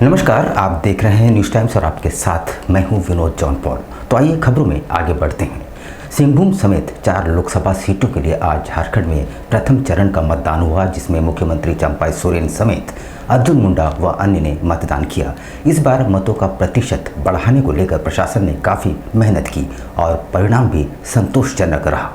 नमस्कार, आप देख रहे हैं न्यूज़ टाइम्स और आपके साथ मैं हूं विनोद जौनपौल। तो आइए खबरों में आगे बढ़ते हैं। सिंहभूम समेत 4 लोकसभा सीटों के लिए आज झारखंड में प्रथम चरण का मतदान हुआ, जिसमें मुख्यमंत्री चंपाई सोरेन समेत अर्जुन मुंडा व अन्य ने मतदान किया। इस बार मतों का प्रतिशत बढ़ाने को लेकर प्रशासन ने काफ़ी मेहनत की और परिणाम भी संतोषजनक रहा।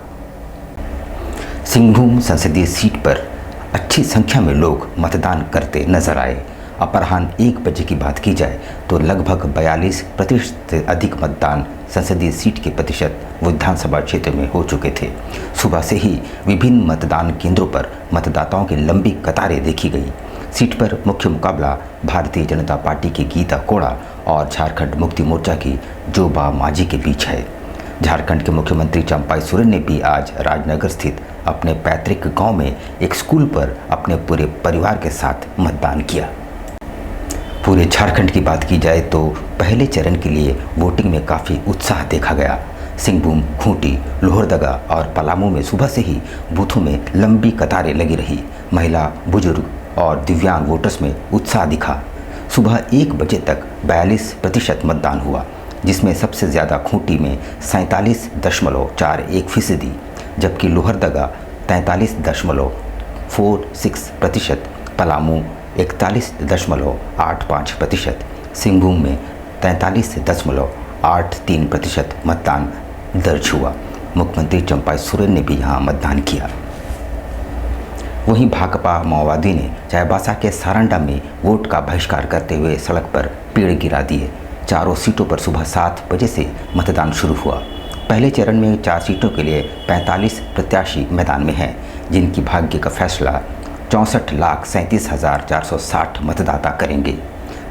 सिंहभूम संसदीय सीट पर अच्छी संख्या में लोग मतदान करते नजर आए। अपराह्न 1 बजे की बात की जाए तो लगभग 42% से अधिक मतदान संसदीय सीट के प्रतिशत विधानसभा क्षेत्र में हो चुके थे। सुबह से ही विभिन्न मतदान केंद्रों पर मतदाताओं की लंबी कतारें देखी गई। सीट पर मुख्य मुकाबला भारतीय जनता पार्टी की गीता कोड़ा और झारखंड मुक्ति मोर्चा की जोबा मांझी के बीच है। झारखंड के मुख्यमंत्री चंपाई सोरेन ने भी आज राजनगर स्थित अपने पैतृक गांव में एक स्कूल पर अपने पूरे परिवार के साथ मतदान किया। पूरे झारखंड की बात की जाए तो पहले चरण के लिए वोटिंग में काफ़ी उत्साह देखा गया। सिंहभूम, खूंटी, लोहरदगा और पलामू में सुबह से ही बूथों में लंबी कतारें लगी रही। महिला, बुजुर्ग और दिव्यांग वोटर्स में उत्साह दिखा। सुबह 1 बजे तक 42% मतदान हुआ, जिसमें सबसे ज़्यादा खूंटी में 47.41%, जबकि लोहरदगा 43.46%, पलामू 41.85%, सिंहभूम में 43.83% मतदान दर्ज हुआ। मुख्यमंत्री चंपाई सोरेन ने भी यहां मतदान किया। वहीं भाकपा माओवादी ने चाईबासा के सारंडा में वोट का बहिष्कार करते हुए सड़क पर पेड़ गिरा दिए। चारों सीटों पर सुबह 7 बजे से मतदान शुरू हुआ। पहले चरण में 4 सीटों के लिए 45 प्रत्याशी मैदान में हैं, जिनकी भाग्य का फैसला 64,37,460 मतदाता करेंगे।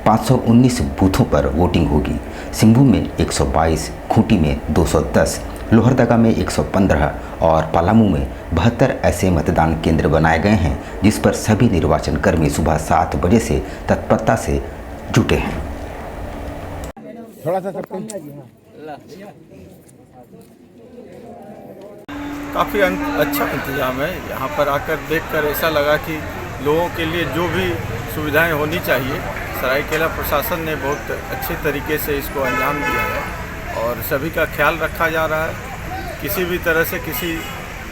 519 बूथों पर वोटिंग होगी। सिंहभूम में 122, खूंटी में 210, लोहरदगा में 115 और पलामू में 72 ऐसे मतदान केंद्र बनाए गए हैं, जिस पर सभी निर्वाचन कर्मी सुबह 7 बजे से तत्परता से जुटे हैं। थोड़ा सा काफ़ी अच्छा इंतज़ाम है। यहाँ पर आकर देखकर ऐसा लगा कि लोगों के लिए जो भी सुविधाएं होनी चाहिए, सरायकेला प्रशासन ने बहुत अच्छे तरीके से इसको अंजाम दिया है और सभी का ख्याल रखा जा रहा है। किसी भी तरह से किसी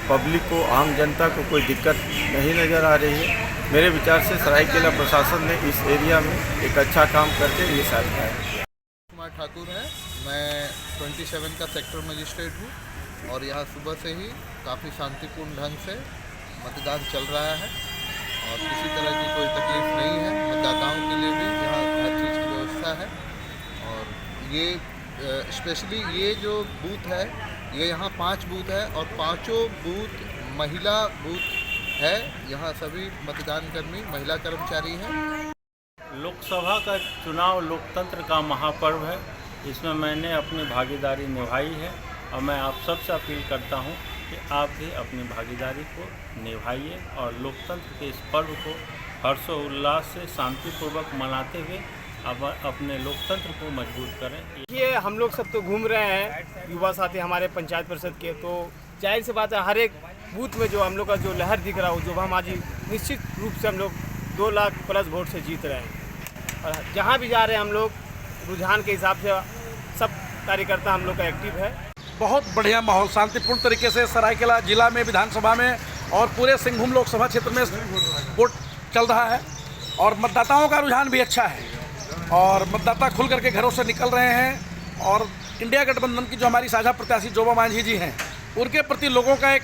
पब्लिक को, आम जनता को कोई दिक्कत नहीं नज़र आ रही है। मेरे विचार से सरायकेला प्रशासन ने इस एरिया में एक अच्छा काम करके ये साबित है। कुमार ठाकुर है, मैं 27 का सेक्टर मजिस्ट्रेट हूँ और यहाँ सुबह से ही काफ़ी शांतिपूर्ण ढंग से मतदान चल रहा है और किसी तरह की कोई तकलीफ नहीं है। मतदाताओं के लिए भी यहाँ हर चीज़ की व्यवस्था है और ये स्पेशली ये जो बूथ है, ये यहाँ 5 बूथ है और 5 बूथ महिला बूथ है। यहाँ सभी मतदान कर्मी महिला कर्मचारी हैं। लोकसभा का चुनाव लोकतंत्र का महापर्व है। इसमें मैंने अपनी भागीदारी निभाई है और मैं आप सबसे अपील करता हूं कि आप भी अपनी भागीदारी को निभाइए और लोकतंत्र के इस पर्व को हर्षोल्लास से शांतिपूर्वक मनाते हुए अब अपने लोकतंत्र को मजबूत करें। ये हम लोग सब तो घूम रहे हैं, युवा साथी हमारे पंचायत परिषद के, तो जाहिर सी बात है हर एक बूथ में जो हम लोग का जो लहर दिख रहा हो, जो हम आज निश्चित रूप से हम लोग 2 लाख प्लस वोट से जीत रहे हैं और जहाँ भी जा रहे हैं हम लोग रुझान के हिसाब से सब कार्यकर्ता हम लोग का एक्टिव है। बहुत बढ़िया माहौल शांतिपूर्ण तरीके से सरायकेला जिला में, विधानसभा में और पूरे सिंहभूम लोकसभा क्षेत्र में वोट चल रहा है और मतदाताओं का रुझान भी अच्छा है और मतदाता खुल करके घरों से निकल रहे हैं और इंडिया गठबंधन की जो हमारी साझा प्रत्याशी जोबा मांझी जी हैं, उनके प्रति लोगों का एक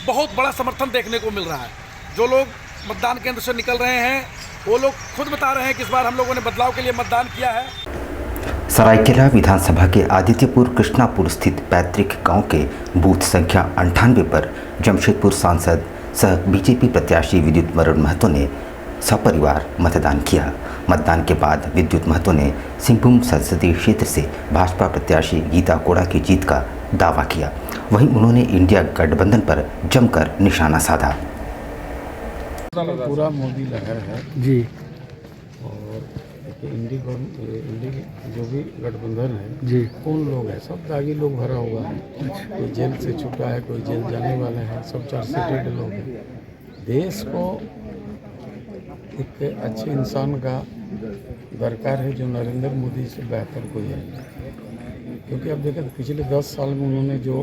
बहुत बड़ा समर्थन देखने को मिल रहा है। जो लोग मतदान केंद्र से निकल रहे हैं वो लोग खुद बता रहे हैं कि इस बार हम लोगों ने बदलाव के लिए मतदान किया है। सरायकेला विधानसभा के आदित्यपुर कृष्णापुर स्थित पैतृक गांव के बूथ संख्या 98 पर जमशेदपुर सांसद सह बीजेपी प्रत्याशी विद्युत वरुण महतो ने सपरिवार मतदान किया। मतदान के बाद विद्युत महतो ने सिंहभूम संसदीय क्षेत्र से भाजपा प्रत्याशी गीता कोड़ा की जीत का दावा किया। वहीं उन्होंने इंडिया गठबंधन पर जमकर निशाना साधा। पूरा मोदी लहर है जी और इंडी जो भी गठबंधन है जी, कौन लोग हैं, सब दागी लोग भरा हुआ है। कोई जेल से छुटा है, कोई जेल जाने वाले हैं, सब चार्जशीटेड लोग हैं। देश को एक अच्छे इंसान का दरकार है जो नरेंद्र मोदी से बेहतर कोई है नहीं। क्योंकि अब देखें पिछले 10 साल में उन्होंने जो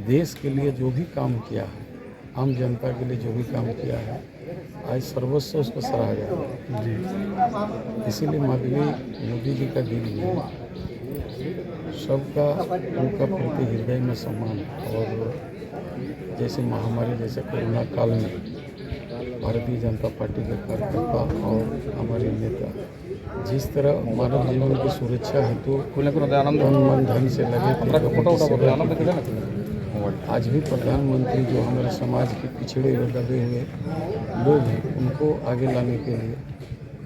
देश के लिए जो भी काम किया है, आम जनता के लिए जो भी काम किया है, आज सर्वस्व उसको सराहा जाता है। इसीलिए माननीय मोदी जी का दिल में सबका उनका प्रति हृदय में सम्मान है। और जैसे महामारी जैसे कोरोना काल में भारतीय जनता पार्टी के कार्यकर्ता और हमारे नेता जिस तरह मानव जीवन की सुरक्षा है तो तन मन धन से लगे थे। आज भी प्रधानमंत्री जो हमारे समाज के पिछड़े हुए दबे हुए लोग हैं उनको आगे लाने के लिए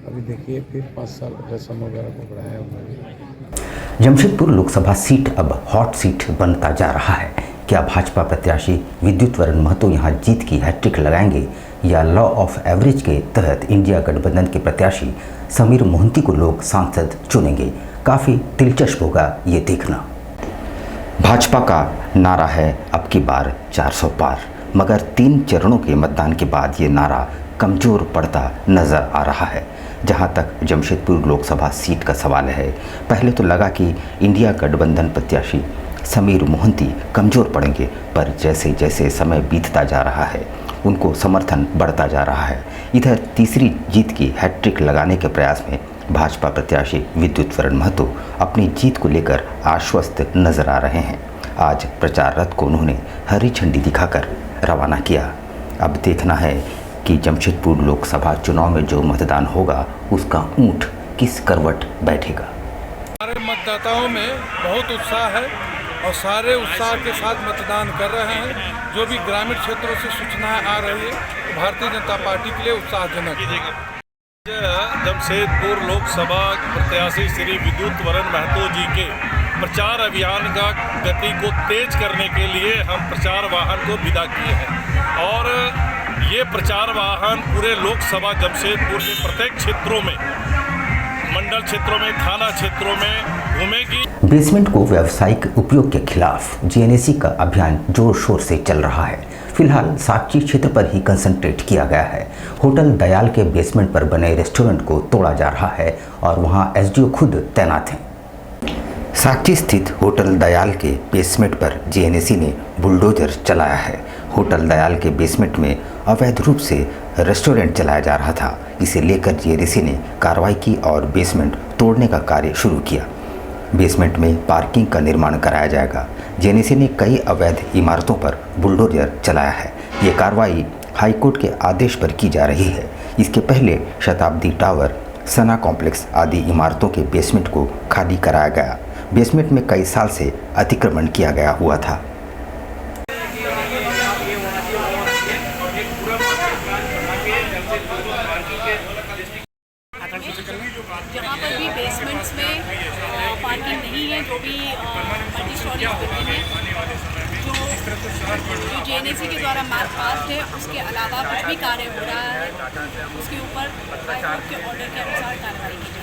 अभी देखिए फिर 5 साल रसम वगैरह को बढ़ाया उन्होंने। जमशेदपुर लोकसभा सीट अब हॉट सीट बनता जा रहा है। क्या भाजपा प्रत्याशी विद्युत वरण महतो यहां जीत की हैट्रिक लगाएंगे या लॉ ऑफ एवरेज के तहत इंडिया गठबंधन के प्रत्याशी समीर मोहंती को लोग सांसद चुनेंगे? काफ़ी दिलचस्प होगा ये देखना। भाजपा का नारा है अब की बार 400 पार, मगर 3 चरणों के मतदान के बाद ये नारा कमज़ोर पड़ता नज़र आ रहा है। जहां तक जमशेदपुर लोकसभा सीट का सवाल है, पहले तो लगा कि इंडिया गठबंधन प्रत्याशी समीर मोहंती कमज़ोर पड़ेंगे, पर जैसे जैसे समय बीतता जा रहा है उनको समर्थन बढ़ता जा रहा है। इधर तीसरी जीत की हैट्रिक लगाने के प्रयास में भाजपा प्रत्याशी विद्युत वरण महतो अपनी जीत को लेकर आश्वस्त नजर आ रहे हैं। आज प्रचार रथ को उन्होंने हरी झंडी दिखाकर रवाना किया। अब देखना है कि जमशेदपुर लोकसभा चुनाव में जो मतदान होगा उसका ऊंट किस करवट बैठेगा। हमारे मतदाताओं में बहुत उत्साह है और सारे उत्साह के साथ मतदान कर रहे हैं। जो भी ग्रामीण क्षेत्रों से सूचनाएं आ रही है भारतीय जनता पार्टी के लिए उत्साहजनक है। जमशेदपुर लोकसभा प्रत्याशी श्री विद्युत वरण महतो जी के प्रचार अभियान का गति को तेज करने के लिए हम प्रचार वाहन को विदा किए हैं और ये प्रचार वाहन पूरे लोकसभा जमशेदपुर के प्रत्येक क्षेत्रों में, मंडल क्षेत्रों में, थाना क्षेत्रों में घूमेगी। बेसमेंट को व्यावसायिक उपयोग के खिलाफ जीएनएसी का अभियान जोर शोर से चल रहा है। फिलहाल साक्षी क्षेत्र पर ही कंसंट्रेट किया गया है। होटल दयाल के बेसमेंट पर बने रेस्टोरेंट को तोड़ा जा रहा है और वहां एसडीओ खुद तैनात हैं। साक्षी स्थित होटल दयाल के बेसमेंट पर जीएनएसी ने बुलडोजर चलाया है। होटल दयाल के बेसमेंट में अवैध रूप से रेस्टोरेंट चलाया जा रहा था। इसे लेकर जीएनएसी ने कार्रवाई की और बेसमेंट तोड़ने का कार्य शुरू किया। बेसमेंट में पार्किंग का निर्माण कराया जाएगा। जीएनएसी ने कई अवैध इमारतों पर बुलडोजर चलाया है। ये कार्रवाई हाईकोर्ट के आदेश पर की जा रही है। इसके पहले शताब्दी टावर, सना कॉम्प्लेक्स आदि इमारतों के बेसमेंट को खाली कराया गया। बेसमेंट में कई साल से अतिक्रमण किया गया हुआ था। जहाँ पर भी बेसमेंट्स में पार्किंग नहीं है, जो भी मल्टी स्टोरी बिल्डिंग है, जो जीएनएसी के द्वारा मैप पास है, उसके अलावा कुछ भी कार्य हो रहा है उसके ऊपर हाईकोर्ट के ऑर्डर के अनुसार कार्रवाई की जाएगी।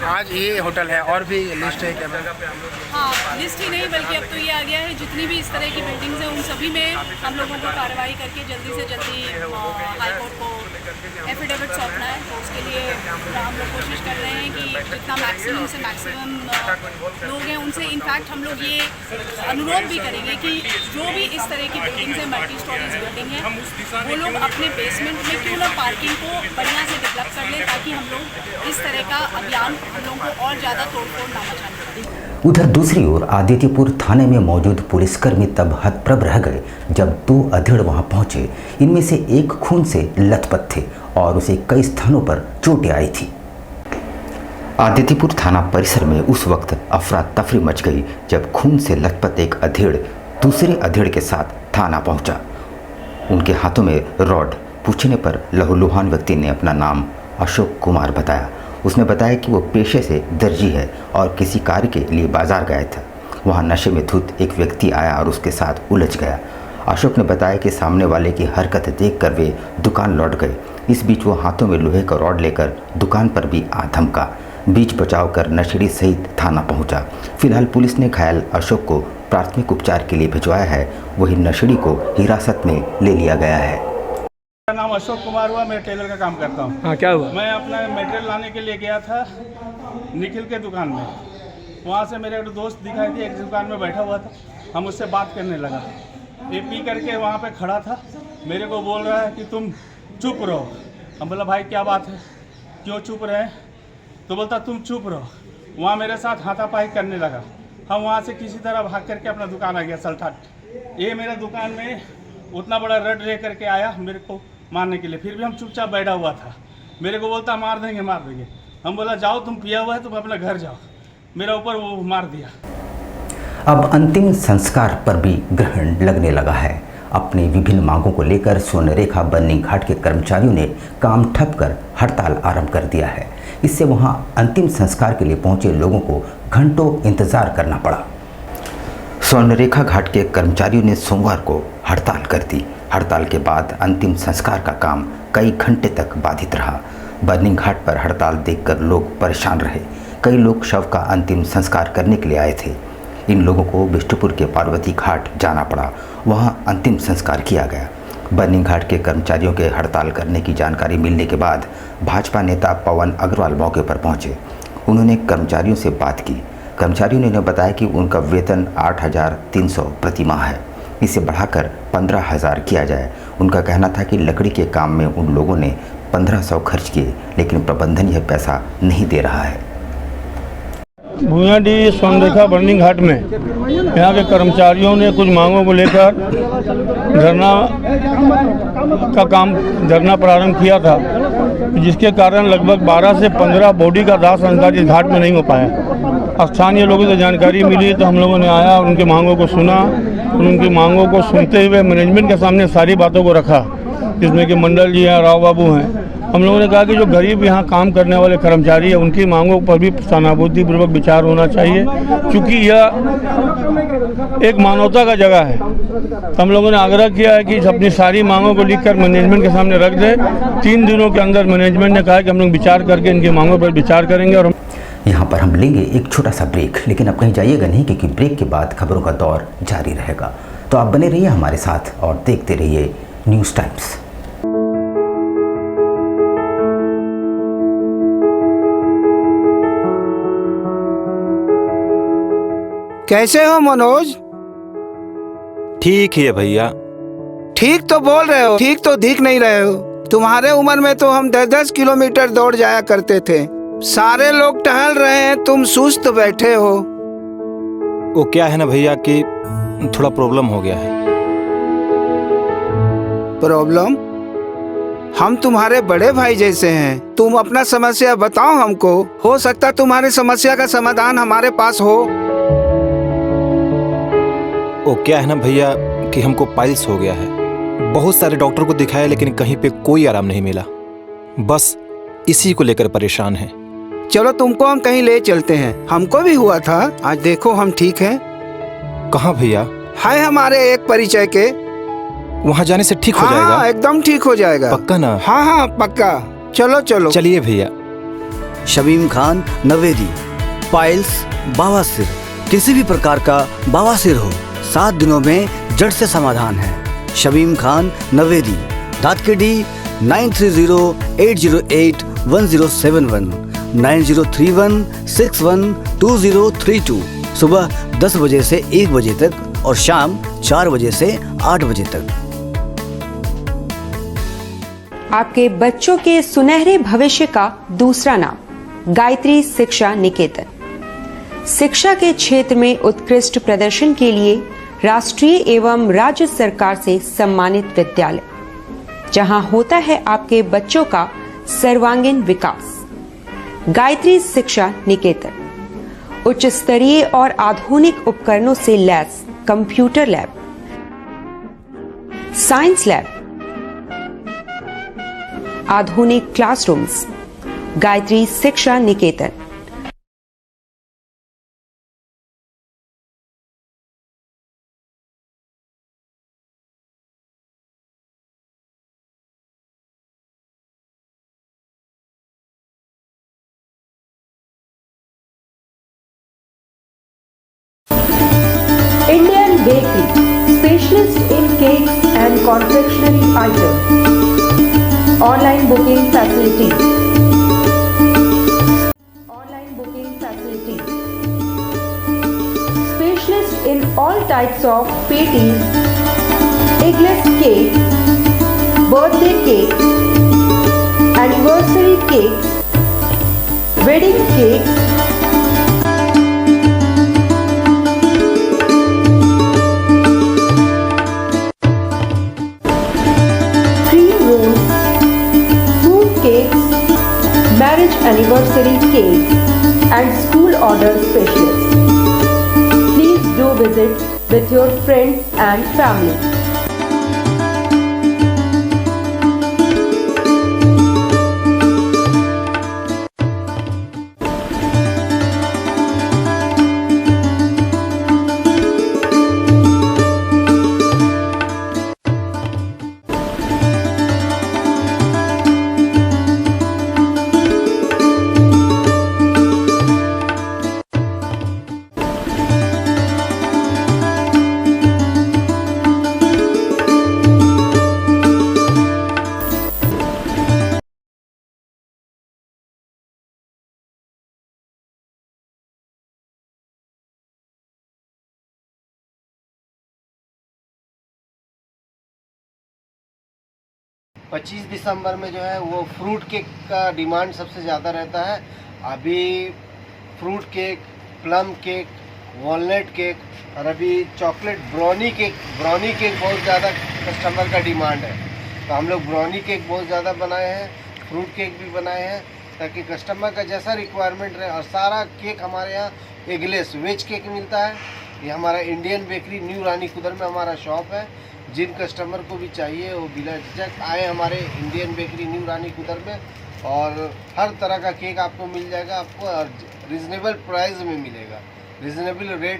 आज ये होटल है और भी लिस्ट है क्या? हाँ, लिस्ट ही नहीं बल्कि अब तो ये आ गया है जितनी भी इस तरह की बिल्डिंग्स हैं उन सभी में हम लोगों को कार्रवाई करके जल्दी से जल्दी हाईकोर्ट को एफिडेविट सौंपना है। तो उसके लिए हम लोग कोशिश कर रहे हैं कि जितना मैक्सिमम से मैक्सिमम लोग हैं उनसे इनफैक्ट हम लोग ये अनुरोध भी करेंगे कि जो भी इस तरह की बिल्डिंग्स हैं, मल्टी स्टोरीज बिल्डिंग है, वो लोग अपने बेसमेंट में क्यों ना पार्किंग को बढ़िया से डेवलप कर लें ताकि हम लोग इस तरह का अभियान हम लोगों को और ज़्यादा तोड़फोड़ ना मचाने। उधर दूसरी ओर आदित्यपुर थाने में मौजूद पुलिसकर्मी तब हतप्रभ रह गए जब 2 अधेड़ वहां पहुंचे। इनमें से एक खून से लथपथ थे और उसे कई स्थानों पर चोटें आई थी। आदित्यपुर थाना परिसर में उस वक्त अफरा तफरी मच गई जब खून से लथपथ एक अधेड़ दूसरे अधेड़ के साथ थाना पहुंचा। उनके हाथों में रॉड। पूछने पर लहूलुहान व्यक्ति ने अपना नाम अशोक कुमार बताया। उसने बताया कि वो पेशे से दर्जी है और किसी कार्य के लिए बाजार गया था। वहाँ नशे में धुत एक व्यक्ति आया और उसके साथ उलझ गया। अशोक ने बताया कि सामने वाले की हरकत देखकर वे दुकान लौट गए। इस बीच वो हाथों में लोहे का रॉड लेकर दुकान पर भी आ धमका। बीच बचाव कर नशेड़ी सहित थाना पहुंचा। फिलहाल पुलिस ने घायल अशोक को प्राथमिक उपचार के लिए भिजवाया है। वहीं नशेड़ी को हिरासत में ले लिया गया है। मेरा नाम अशोक कुमार हुआ, मैं टेलर का काम करता हूँ। हाँ, क्या हुआ? मैं अपना मटेरियल लाने के लिए गया था निखिल के दुकान में। वहाँ से मेरे एक दोस्त दिखाई दिया, एक दुकान में बैठा हुआ था। हम उससे बात करने लगा। ये पी करके वहाँ पे खड़ा था, मेरे को बोल रहा है कि तुम चुप रहो। हम बोला भाई क्या बात है, क्यों चुप रहे? तो बोलता तुम चुप रहो। वहाँ मेरे साथ हाथापाई करने लगा। हम वहाँ से किसी तरह भाग करके अपना दुकान आ गया सल्टाट। ये मेरा दुकान में उतना बड़ा रड ले करके आया मेरे को मारने के लिए। फिर भी हम चुपचाप बैठा हुआ था। मेरे को बोलता मार देंगे मार देंगे। हम बोला जाओ तुम पिया हुआ है, तुम अपना घर जाओ। मेरा ऊपर वो मार दिया। अब अंतिम संस्कार पर भी ग्रहण लगने लगा है। अपनी विभिन्न मांगों को लेकर स्वर्णरेखा बर्निंग घाट के कर्मचारियों ने काम ठप कर हड़ताल आरंभ कर दिया है। इससे वहां अंतिम संस्कार के लिए पहुंचे लोगों को घंटों इंतजार करना पड़ा। स्वर्णरेखा घाट के कर्मचारियों ने सोमवार को हड़ताल कर दी। हड़ताल के बाद अंतिम संस्कार का काम कई घंटे तक बाधित रहा। बर्निंग घाट पर हड़ताल देखकर लोग परेशान रहे। कई लोग शव का अंतिम संस्कार करने के लिए आए थे। इन लोगों को बिष्टुपुर के पार्वती घाट जाना पड़ा, वहां अंतिम संस्कार किया गया। बर्निंग घाट के कर्मचारियों के हड़ताल करने की जानकारी मिलने के बाद भाजपा नेता पवन अग्रवाल मौके पर पहुंचे। उन्होंने कर्मचारियों से बात की। कर्मचारियों ने उन्हें बताया कि उनका वेतन 8,300 प्रति माह है, इसे बढ़ाकर 15,000 किया जाए। उनका कहना था कि लकड़ी के काम में उन लोगों ने 1,500 खर्च किए, लेकिन प्रबंधन यह पैसा नहीं दे रहा है। भूयाडीह स्वर्णरेखा बर्निंग घाट में यहाँ के कर्मचारियों ने कुछ मांगों को लेकर धरना प्रारंभ किया था, जिसके कारण लगभग 12 से 15 बॉडी का दाह संस्कार इस घाट में नहीं हो पाया। स्थानीय लोगों से जानकारी मिली तो हम लोगों ने आया और उनकी मांगों को सुना। उनकी मांगों को सुनते हुए मैनेजमेंट के सामने सारी बातों को रखा, जिसमें कि मंडल जी हैं, राव बाबू हैं। हम लोगों ने कहा कि जो गरीब यहाँ काम करने वाले कर्मचारी हैं, उनकी मांगों पर भी सहानुभूतिपूर्वक विचार होना चाहिए, क्योंकि यह एक मानवता का जगह है। तो हम लोगों ने आग्रह किया है कि अपनी सारी मांगों को लिखकर मैनेजमेंट के सामने रख दें। 3 दिनों के अंदर मैनेजमेंट ने कहा कि हम लोग विचार करके इनकी मांगों पर विचार करेंगे। और यहाँ पर हम लेंगे एक छोटा सा ब्रेक, लेकिन अब कहीं जाइएगा नहीं, क्योंकि ब्रेक के बाद खबरों का दौर जारी रहेगा। तो आप बने रहिए हमारे साथ और देखते रहिए न्यूज़ टाइम्स। कैसे हो मनोज? ठीक है भैया। ठीक तो बोल रहे हो, ठीक तो दिख नहीं रहे हो। तुम्हारे उम्र में तो हम 10-10 किलोमीटर दौड़ जाया करते थे। सारे लोग टहल रहे हैं, तुम सुस्त बैठे हो। वो क्या है ना भैया कि थोड़ा प्रॉब्लम हो गया है। प्रॉब्लम? हम तुम्हारे बड़े भाई जैसे हैं, तुम अपना समस्या बताओ हमको। हो सकता तुम्हारी समस्या का समाधान हमारे पास हो। वो क्या है ना भैया कि हमको पाइल्स हो गया है। बहुत सारे डॉक्टर को दिखाया, लेकिन कहीं पे कोई आराम नहीं मिला। बस इसी को लेकर परेशान है। चलो तुमको हम कहीं ले चलते हैं, हमको भी हुआ था। आज देखो हम ठीक हैं। कहाँ भैया? है हमारे एक परिचय के। वहाँ जाने से ठीक हो जाएगा? हाँ, एकदम ठीक हो जाएगा। पक्का ना? हाँ हाँ पक्का। चलो चलो चलिए भैया। शमीम खान नवेदी, पाइल्स, बवासीर, किसी भी प्रकार का बवासीर हो, 7 दिनों में जड़ से समाधान है। शमीम खान नवेदी, दातकेडी 9308081071, 9031612032, सुबह 10 बजे से 1 बजे तक और शाम 4 बजे से 8 बजे तक। आपके बच्चों के सुनहरे भविष्य का दूसरा नाम गायत्री शिक्षा निकेतन। शिक्षा के क्षेत्र में उत्कृष्ट प्रदर्शन के लिए राष्ट्रीय एवं राज्य सरकार से सम्मानित विद्यालय, जहां होता है आपके बच्चों का सर्वांगीण विकास। गायत्री शिक्षा निकेतन उच्च स्तरीय और आधुनिक उपकरणों से lace computer lab, science lab, आधुनिक क्लासरूम्स। गायत्री शिक्षा निकेतन। Indian Bakery, specialist in cakes and confectionery items. Online booking facilities. Online booking facilities. Specialist in all types of patties, eggless cake, birthday cake, anniversary cakes, wedding cakes, cream rolls, fruit cakes, marriage anniversary cakes, and school order specialists. Please do visit with your friends and family. पच्चीस दिसंबर में जो है वो fruit cake का demand सबसे ज़्यादा रहता है। अभी fruit cake, plum cake, walnut cake और अभी चॉकलेट ब्राउनी केक बहुत ज़्यादा कस्टमर का डिमांड है। तो हम लोग ब्राउनी केक बहुत ज़्यादा बनाए हैं, फ्रूट केक भी बनाए हैं ताकि कस्टमर का जैसा रिक्वायरमेंट रहे। और सारा केक हमारे यहाँ एगलेस वेज केक मिलता है। ये हमारा इंडियन बेकरी न्यू रानी कुदर में हमारा शॉप है। जिन कस्टमर को भी चाहिए वो बिना झिझक आए हमारे इंडियन बेकरी न्यू रानी कुदर में, और हर तरह का केक आपको मिल जाएगा। आपको रिजनेबल प्राइस में मिलेगा, रिजनेबल रेट